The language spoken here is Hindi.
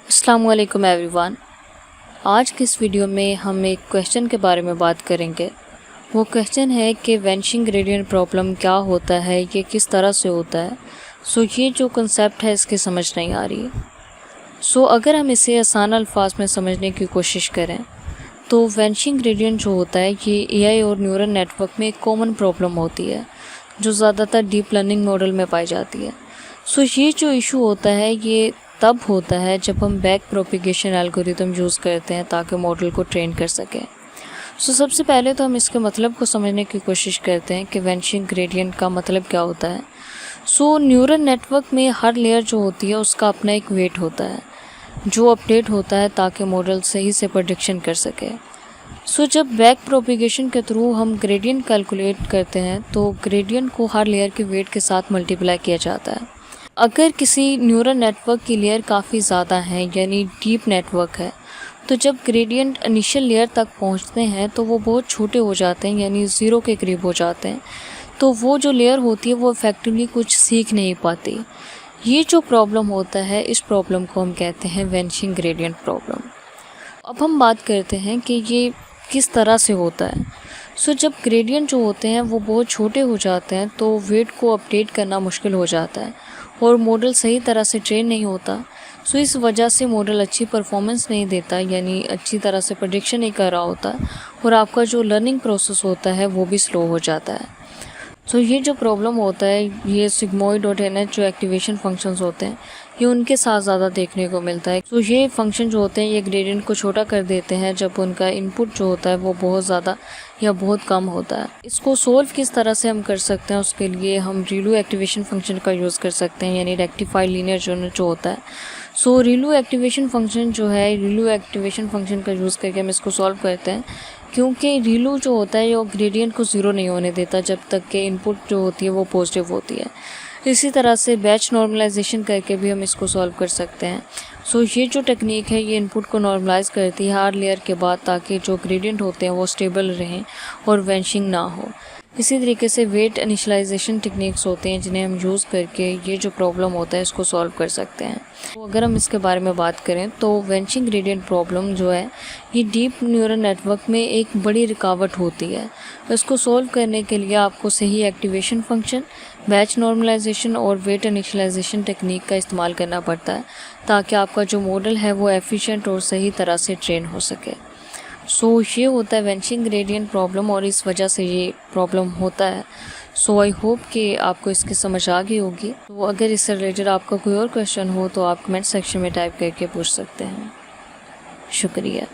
अस्सलाम वालेकुम एवरीवन। आज की इस वीडियो में हम एक क्वेश्चन के बारे में बात करेंगे। वो क्वेश्चन है कि वेनिशिंग ग्रेडियंट प्रॉब्लम क्या होता है, ये किस तरह से होता है। ये जो कंसेप्ट है इसकी समझ नहीं आ रही है। अगर हम इसे आसान अल्फाज में समझने की कोशिश करें तो वेनिशिंग ग्रेडियंट जो होता है ये एआई और न्यूरल नेटवर्क में एक कॉमन प्रॉब्लम होती है जो ज़्यादातर डीप लर्निंग मॉडल में पाई जाती है। ये जो इशू होता है ये तब होता है जब हम बैक प्रोपिगेशन एल्गोरिथम यूज़ करते हैं ताकि मॉडल को ट्रेन कर सकें। सबसे पहले तो हम इसके मतलब को समझने की कोशिश करते हैं कि वेनिशिंग ग्रेडियंट का मतलब क्या होता है। न्यूरल नेटवर्क में हर लेयर जो होती है उसका अपना एक वेट होता है जो अपडेट होता है ताकि मॉडल सही से प्रेडिक्शन कर सके। जब बैक प्रोपिगेशन के थ्रू हम ग्रेडियंट कैलकुलेट करते हैं तो ग्रेडियंट को हर लेयर के वेट के साथ मल्टीप्लाई किया जाता है। अगर किसी न्यूरल नेटवर्क की लेयर काफ़ी ज़्यादा है यानी डीप नेटवर्क है तो जब ग्रेडियंट इनिशियल लेयर तक पहुंचते हैं तो वो बहुत छोटे हो जाते हैं यानी ज़ीरो के करीब हो जाते हैं। तो वो जो लेयर होती है वो इफ़ेक्टिवली कुछ सीख नहीं पाती। ये जो प्रॉब्लम होता है इस प्रॉब्लम को हम कहते हैं वेनिशिंग ग्रेडियंट प्रॉब्लम। अब हम बात करते हैं कि ये किस तरह से होता है। जब ग्रेडियंट जो होते हैं वो बहुत छोटे हो जाते हैं तो वेट को अपडेट करना मुश्किल हो जाता है और मॉडल सही तरह से ट्रेन नहीं होता। इस वजह से मॉडल अच्छी परफॉर्मेंस नहीं देता यानी अच्छी तरह से प्रेडिक्शन नहीं कर रहा होता और आपका जो लर्निंग प्रोसेस होता है वो भी स्लो हो जाता है। ये जो प्रॉब्लम होता है ये सिग्मॉइड और NH जो एक्टिवेशन फंक्शंस होते हैं ये उनके साथ ज़्यादा देखने को मिलता है। ये फंक्शन जो होते हैं ये ग्रेडियंट को छोटा कर देते हैं जब उनका इनपुट जो होता है वो बहुत ज़्यादा या बहुत कम होता है। इसको सोल्व किस तरह से हम कर सकते हैं उसके लिए हम रिलू एक्टिवेशन फंक्शन का यूज़ कर सकते हैं यानी रेक्टिफाइड लीनियर जो होता है। रिलू एक्टिवेशन फंक्शन जो है रिलू एक्टिवेशन फंक्शन का यूज़ करके हम इसको सॉल्व करते हैं क्योंकि रिलू जो होता है वो ग्रेडियंट को ज़ीरो नहीं होने देता जब तक कि इनपुट जो होती है वो पॉजिटिव होती है। इसी तरह से बैच नॉर्मलाइजेशन करके भी हम इसको सॉल्व कर सकते हैं। ये जो टेक्निक है ये इनपुट को नॉर्मलाइज करती है हर लेयर के बाद ताकि जो ग्रेडियंट होते हैं वो स्टेबल रहें और वेनिशिंग ना हो। इसी तरीके से वेट इनिशियलाइजेशन टेक्निक्स होते हैं जिन्हें हम यूज़ करके ये जो प्रॉब्लम होता है इसको सॉल्व कर सकते हैं। अगर हम इसके बारे में बात करें तो वेनिशिंग ग्रेडियंट प्रॉब्लम जो है ये डीप न्यूरल नेटवर्क में एक बड़ी रुकावट होती है। इसको सॉल्व करने के लिए आपको सही एक्टिवेशन फंक्शन, बैच नॉर्मलाइजेशन और वेट इनिशियलाइजेशन टेक्निक का इस्तेमाल करना पड़ता है ताकि आपका जो मॉडल है वो एफिशिएंट और सही तरह से ट्रेन हो सके। ये होता है वेनिशिंग ग्रेडियंट प्रॉब्लम और इस वजह से ये प्रॉब्लम होता है। आई होप कि आपको इसकी समझ आ गई होगी। अगर इससे रिलेटेड आपका कोई और क्वेश्चन हो तो आप कमेंट सेक्शन में टाइप करके पूछ सकते हैं। शुक्रिया।